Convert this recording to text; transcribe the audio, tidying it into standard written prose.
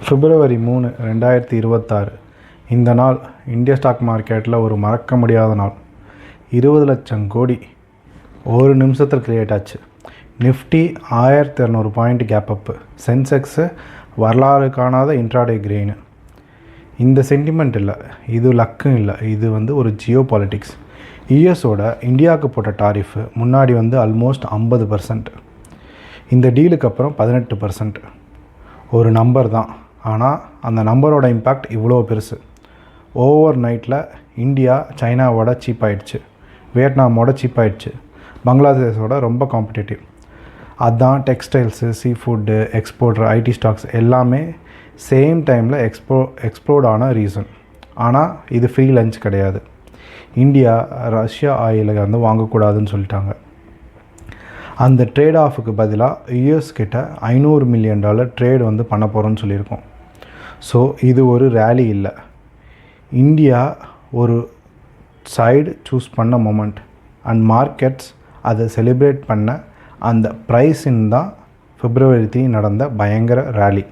பிப்ரவரி 3, 2026 இந்த நாள் இந்திய ஸ்டாக் மார்க்கெட்டில் ஒரு மறக்க முடியாத நாள். 20 லட்சம் கோடி ஒரு நிமிஷத்தில் கிரியேட் ஆச்சு. Nifty 1200 point gap up, Sensex வரலாறு காணாத இன்ட்ராடே கிரெயின். இந்த சென்டிமெண்ட் இல்லை, இது லக்கும் இல்லை, இது ஒரு ஜியோ பாலிட்டிக்ஸ். யூஎஸோட இந்தியாவுக்கு போட்ட டாரிஃபு முன்னாடி ஆல்மோஸ்ட் 50%. இந்த டீலுக்கு அப்புறம் 18%. ஒரு நம்பர் தான், ஆனால் அந்த நம்பரோட இம்பேக்ட் இவ்வளோ பெருசு. ஓவர் நைட்டில் இந்தியா சைனாவோட சீப் ஆகிடுச்சு, வியட்நாமோட சீப் ஆகிடுச்சு, பங்களாதேஷோட ரொம்ப காம்படிட்டிவ். அதுதான் டெக்ஸ்டைல்ஸு, சீ ஃபுட்டு, எக்ஸ்போர்ட்ரு, ஐடி ஸ்டாக்ஸ் எல்லாமே சேம் டைமில் எக்ஸ்ப்ளோர்ட் ஆன ரீசன். ஆனால் இது ஃப்ரீ லஞ்ச் கிடையாது. இந்தியா ரஷ்யா ஆயிலை வாங்கக்கூடாதுன்னு சொல்லிட்டாங்க. அந்த ட்ரேட் ஆஃபுக்கு பதிலாக யூஎஸ் கிட்ட $500 மில்லியன் ட்ரேட் பண்ண போகிறோன்னு சொல்லியிருக்கோம். ஸோ இது ஒரு ரேலி இல்லை, இந்தியா ஒரு சைடு சூஸ் பண்ண மொமெண்ட் அண்ட் மார்க்கெட்ஸ் அதை செலிப்ரேட் பண்ண அந்த ப்ரைஸின் தான் February 3 நடந்த பயங்கர ரேலி.